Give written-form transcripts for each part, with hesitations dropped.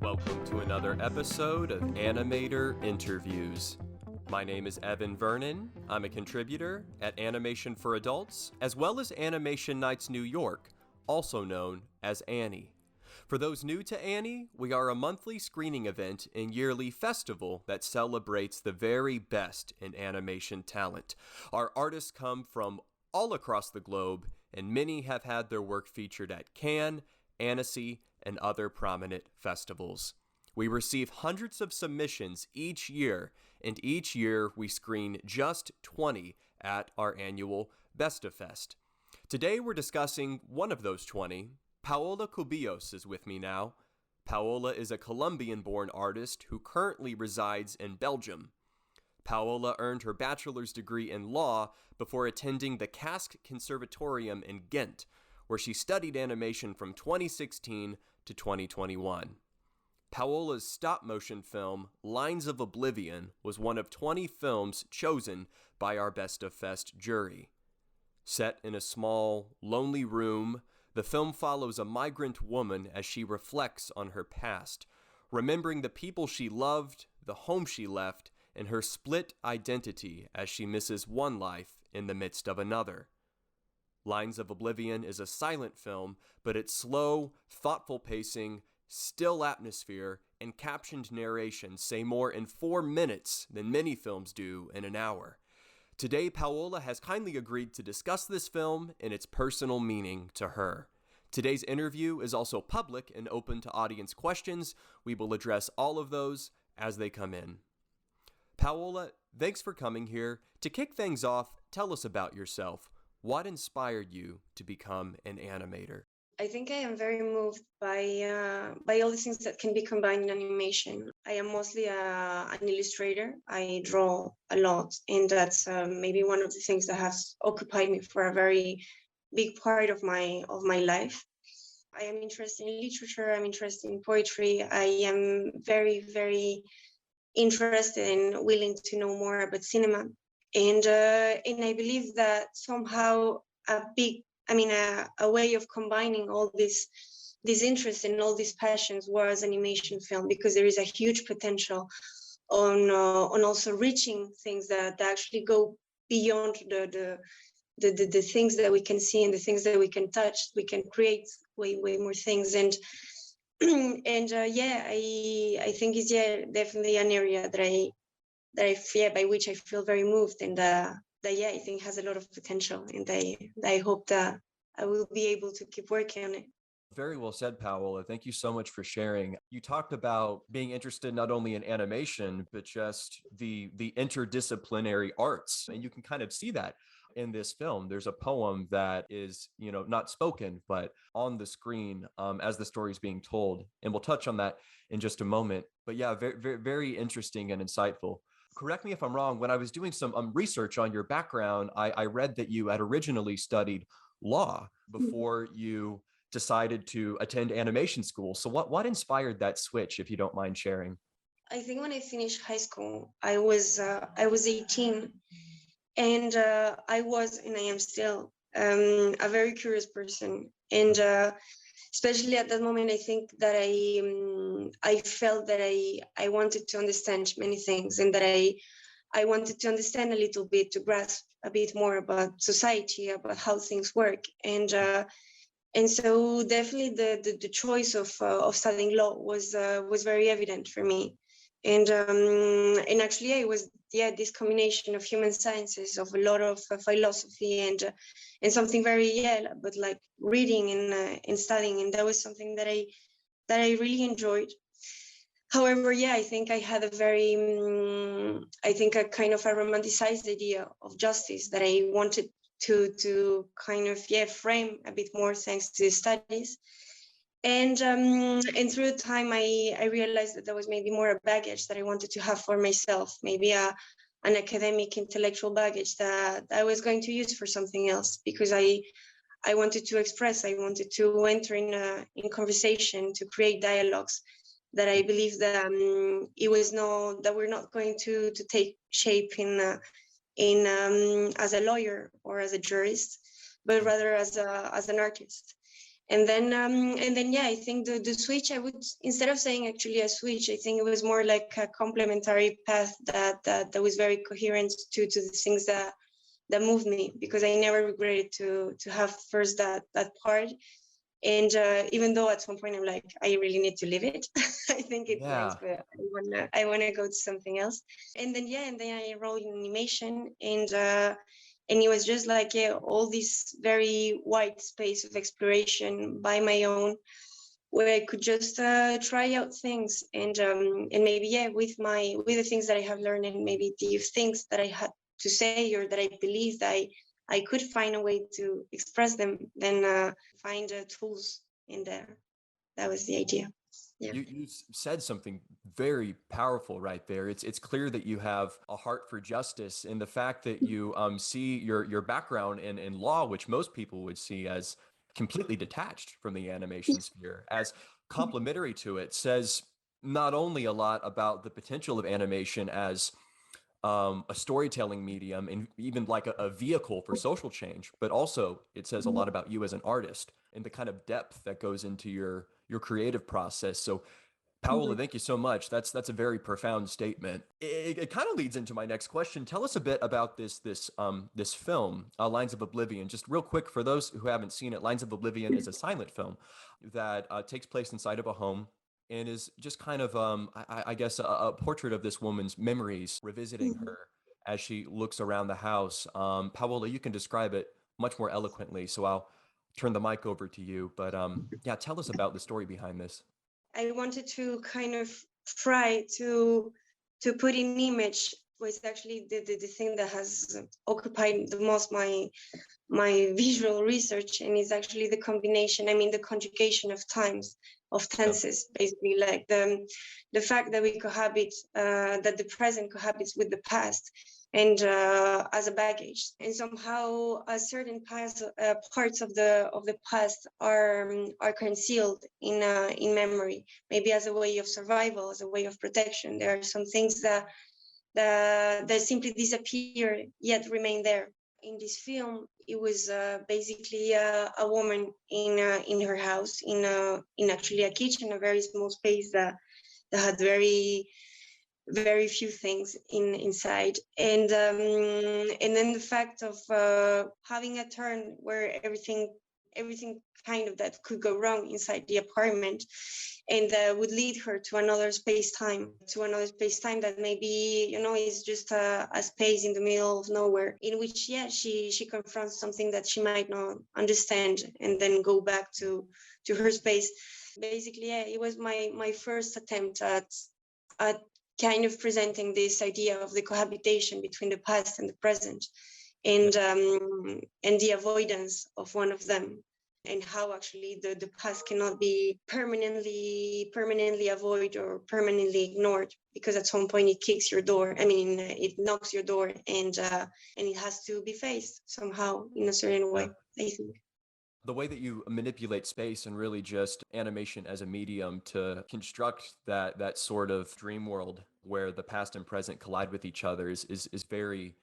Welcome to another episode of Animator Interviews. My name is Evan Vernon. I'm a contributor at Animation for Adults, as well as Animation Nights New York, also known as ANNY. For those new to ANNY, we are a monthly screening event and yearly festival that celebrates the very best in animation talent. Our artists come from all across the globe, and many have had their work featured at Cannes, Annecy, and other prominent festivals. We receive hundreds of submissions each year, and each year we screen just 20 at our annual Best of Fest. Today we're discussing one of those 20. Paola Cubillos is with me now. Paola is a Colombian-born artist who currently resides in Belgium. Paola earned her bachelor's degree in law before attending the Casque Conservatorium in Ghent, where she studied animation from 2016 to 2021. Paola's stop-motion film, Lines of Oblivion, was one of 20 films chosen by our Best of Fest jury. Set in a small, lonely room, the film follows a migrant woman as she reflects on her past, remembering the people she loved, the home she left, and her split identity as she misses one life in the midst of another. Lines of Oblivion is a silent film, but its slow, thoughtful pacing, still atmosphere, and captioned narration say more in 4 minutes than many films do in an hour. Today, Paola has kindly agreed to discuss this film and its personal meaning to her. Today's interview is also public and open to audience questions. We will address all of those as they come in. Paola, thanks for coming here. To kick things off, tell us about yourself. What inspired you to become an animator? I think I am very moved by all the things that can be combined in animation. I am mostly an illustrator. I draw a lot, and that's maybe one of the things that has occupied me for a very big part of my life. I am interested in literature. I'm interested in poetry. I am very, very interested and willing to know more about cinema. And I believe that somehow a way of combining all these interests and all these passions was animation film, because there is a huge potential on also reaching things that actually go beyond the things that we can see and the things that we can touch. We can create way more things, and I think it's definitely an area that by which I feel very moved, and I think has a lot of potential, and I hope that I will be able to keep working on it. Very well said, Paola. Thank you so much for sharing. You talked about being interested not only in animation, but just the interdisciplinary arts. And you can kind of see that in this film. There's a poem that is, not spoken, but on the screen as the story is being told. And we'll touch on that in just a moment. But yeah, very, very, very interesting and insightful. Correct me if I'm wrong. When I was doing some research on your background, I read that you had originally studied law before you decided to attend animation school. So what inspired that switch, if you don't mind sharing? I think when I finished high school, I was 18, and I was, and I am still, a very curious person. And especially at that moment, I think that I felt that I wanted to understand many things, and that I wanted to understand a little bit, to grasp a bit more about society, about how things work. And so definitely the choice of studying law was very evident for me. And actually it was this combination of human sciences, of a lot of philosophy, and something very but like reading and studying, and that was something that I really enjoyed. However, I think I had a very a kind of a romanticized idea of justice that I wanted to kind of frame a bit more, thanks to the studies. And through time, I realized that there was maybe more a baggage that I wanted to have for myself, maybe an academic intellectual baggage that I was going to use for something else, because I wanted to express, I wanted to enter in conversation, to create dialogues that I believe that that we're not going to take shape in as a lawyer or as a jurist, but rather as an artist. And then yeah, I think the switch, I would, instead of saying actually a switch, I think it was more like a complementary path that was very coherent to the things that moved me, because I never regretted to have first that part. And even though at some point I'm like, I really need to leave it. I think it's nice, Yeah. but I wanna go to something else. And then I enrolled in animation, and it was just like, yeah, all this very wide space of exploration by my own, where I could just try out things, and maybe, yeah, with the things that I have learned, and maybe the things that I had to say, or that I believed I could find a way to express them, then find tools in there. That was the idea. Yeah. You said something very powerful right there. It's clear that you have a heart for justice, and the fact that you see your background in law, which most people would see as completely detached from the animation sphere, as complementary to it, says not only a lot about the potential of animation as a storytelling medium and even like a vehicle for social change, but also it says a lot about you as an artist and the kind of depth that goes into your creative process. So Paola, Mhm. thank you so much. That's a very profound statement. It kind of leads into my next question. Tell us a bit about this film, Lines of Oblivion. Just real quick for those who haven't seen it, Lines of Oblivion is a silent film that takes place inside of a home and is just kind of I guess a portrait of this woman's memories, revisiting Mhm. her as she looks around the house. Paola, you can describe it much more eloquently, so I'll turn the mic over to you. But yeah, tell us about the story behind this. I wanted to kind of try to put in image was actually the thing that has occupied the most my visual research, and is actually the combination, I mean the conjugation of times, of Yeah. tenses, basically, like the fact that we cohabit, that the present cohabits with the past, and as a baggage, and somehow a certain past, parts of the past are concealed in memory, maybe as a way of survival, as a way of protection. There are some things that simply disappear yet remain there. In this film, it was basically a woman in her house, in actually a kitchen, a very small space that had very few things inside, and then the fact of having a turn where everything kind of that could go wrong inside the apartment, and would lead her to another space time that maybe, is just a space in the middle of nowhere, in which, yeah, she confronts something that she might not understand, and then go back to her space. Basically, yeah, it was my first attempt at kind of presenting this idea of the cohabitation between the past and the present, and the avoidance of one of them, and how actually the past cannot be permanently avoided or permanently ignored, because at some point it kicks your door, I mean, it knocks your door, and it has to be faced somehow in a certain Yeah. way, I think. The way that you manipulate space and really just animation as a medium to construct that sort of dream world where the past and present collide with each other is very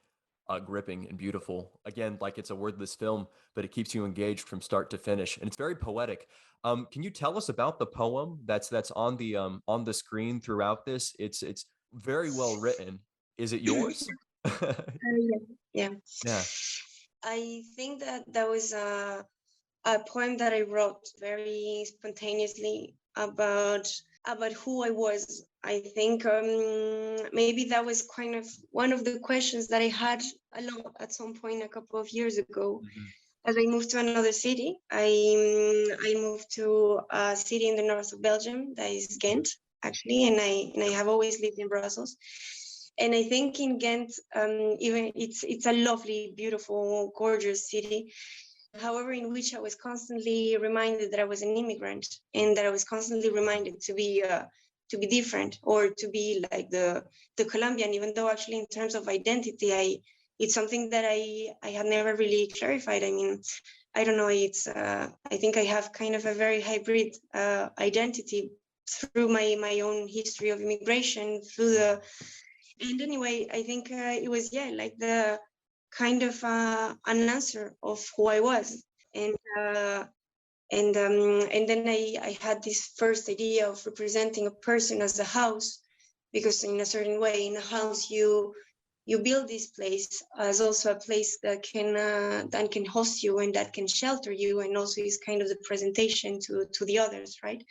gripping and beautiful. Again, like it's a wordless film, but it keeps you engaged from start to finish, and it's very poetic. Can you tell us about the poem that's on the screen throughout this? It's very well written. Is it yours? Yeah. Yeah. Yeah. I think that was a poem that I wrote very spontaneously about who I was. I think maybe that was kind of one of the questions that I had a lot at some point a couple of years ago. Mhm. As I moved to another city, I moved to a city in the north of Belgium that is Ghent, actually, and I have always lived in Brussels. And I think in Ghent, even it's a lovely, beautiful, gorgeous city. However, in which I was constantly reminded that I was an immigrant, and that I was constantly reminded to be different, or to be like the Colombian, even though actually in terms of identity, it's something that I had never really clarified. I mean, I don't know. It's I think I have kind of a very hybrid identity through my own history of immigration, through the and anyway, I think it was, yeah, like the kind of an answer of who I was, and And then I had this first idea of representing a person as a house, because in a certain way, in a house, you build this place as also a place that can host you and that can shelter you, and also is kind of the presentation to the others, right?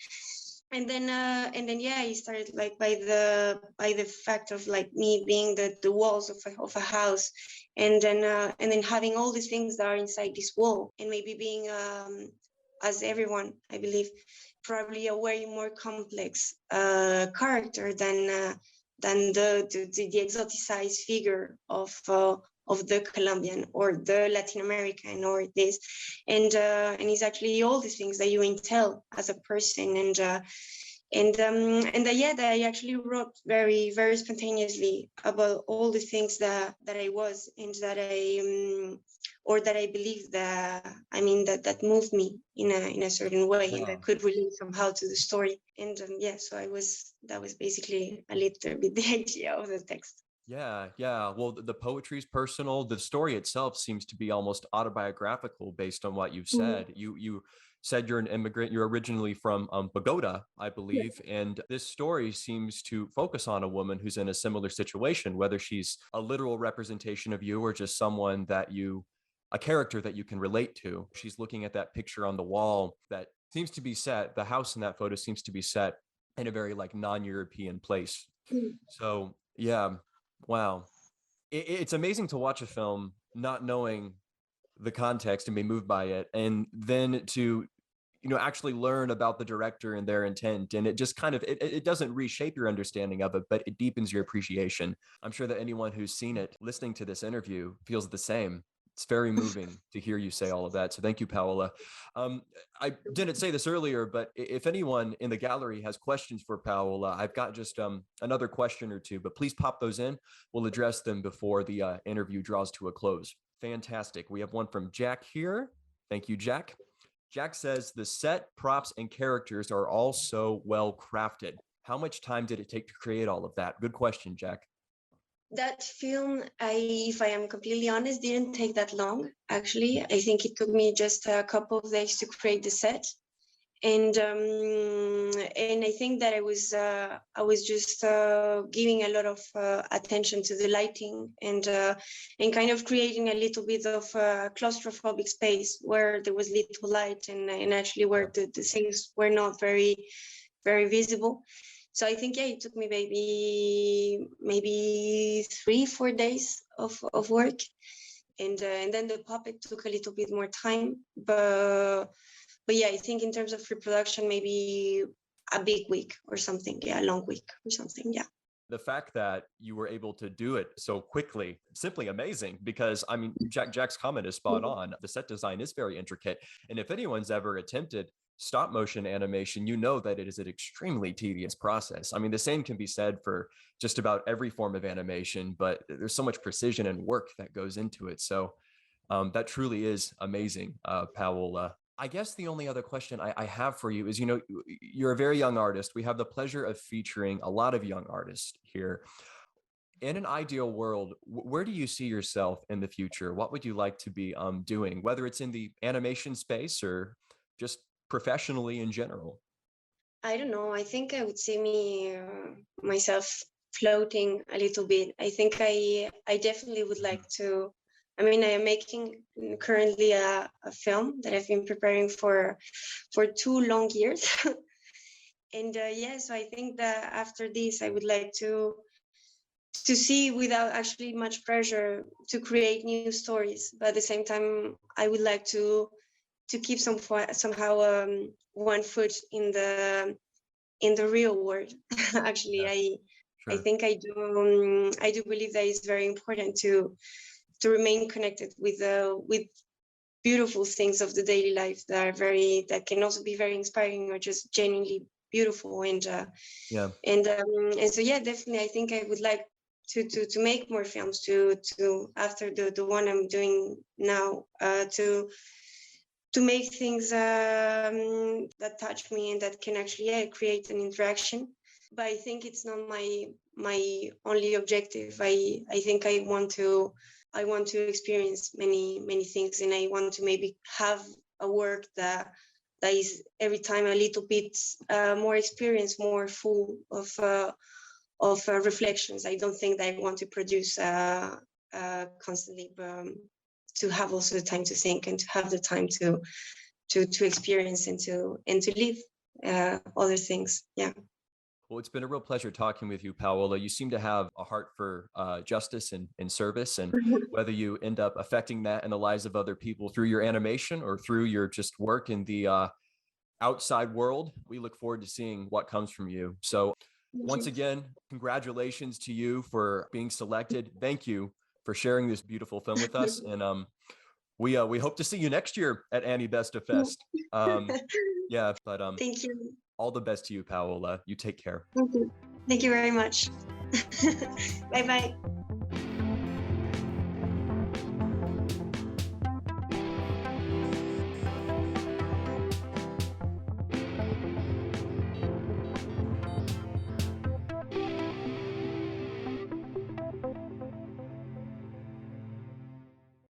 And then yeah, I started like by the fact of like me being the walls of a house, and then having all these things that are inside this wall, and maybe being as everyone, I believe, probably a way more complex character than the exoticized figure of the Colombian or the Latin American or this, and it's actually all these things that you entail as a person, and yeah, that I actually wrote very very spontaneously about all the things that I was, and that I or that I believe that, I mean, that moved me in a certain way, and that could relate somehow to the story. And yeah, so that was basically a little bit the idea of the text. Yeah, yeah. Well, the poetry is personal. The story itself seems to be almost autobiographical based on what you've said. You said you're an immigrant. You're originally from Bogota, I believe, and this story seems to focus on a woman who's in a similar situation, whether she's a literal representation of you or just someone that a character that you can relate to. She's looking at that picture on the wall that seems to be set. The house in that photo seems to be set in a very like non-European place. So yeah. Wow. It's amazing to watch a film not knowing the context and be moved by it, and then to actually learn about the director and their intent, and it just kind of it doesn't reshape your understanding of it, but it deepens your appreciation. I'm sure that anyone who's seen it listening to this interview feels the same. It's very moving to hear you say all of that. So thank you, Paola. I didn't say this earlier, but if anyone in the gallery has questions for Paola, I've got just another question or two, but please pop those in. We'll address them before the interview draws to a close. Fantastic. We have one from Jack here. Thank you, Jack. Jack says the set, props, and characters are all so well crafted. How much time did it take to create all of that? Good question, Jack. That film, if I am completely honest, didn't take that long. Actually, I think it took me just a couple of days to create the set, and I think that I was just giving a lot of attention to the lighting, and kind of creating a little bit of claustrophobic space where there was little light, and actually where the things were not very very visible. So I think, yeah, it took me maybe 3-4 days of work, and then the puppet took a little bit more time, but yeah, I think in terms of reproduction, maybe a big week or something. Yeah, a long week or something. Yeah. The fact that you were able to do it so quickly, simply amazing, because I mean, Jack's comment is spot on. The set design is very intricate. And if anyone's ever attempted stop motion animation, you know that it is an extremely tedious process. I mean, the same can be said for just about every form of animation, but there's so much precision and work that goes into it. So that truly is amazing, Paola. I guess the only other question I have for you is, you're a very young artist. We have the pleasure of featuring a lot of young artists here. In an ideal world, where do you see yourself in the future? What would you like to be doing, whether it's in the animation space or just professionally in general? I don't know. I think I would see myself floating a little bit. I think I definitely would like to. I mean, I am making currently a film that I've been preparing for 2 long years. And yeah, so I think that after this, I would like to see, without actually much pressure, to create new stories. But at the same time, I would like to keep somehow one foot in the real world. Actually, Yeah, I sure. think I do believe that it's very important to remain connected with beautiful things of the daily life that can also be very inspiring or just genuinely beautiful, Yeah. and so yeah, definitely I think I would like to make more films, to after the one I'm doing now, to make things that touch me and that can actually create an interaction. But I think it's not my only objective. I think I want to experience many things, and I want to maybe have a work that that is every time a little bit more experience, more full of reflections. I don't think that I want to produce constantly, to have also the time to think and to have the time to experience and to live other things. Yeah. Well, it's been a real pleasure talking with you, Paola. You seem to have a heart for justice and service, and whether you end up affecting that in the lives of other people through your animation or through your just work in the outside world, we look forward to seeing what comes from you. So once again, congratulations to you for being selected. Thank you for sharing this beautiful film with us. And we hope to see you next year at ANNY Best of Fest. Yeah, but thank you. All the best to you, Paola. You take care. Thank you very much. Bye bye.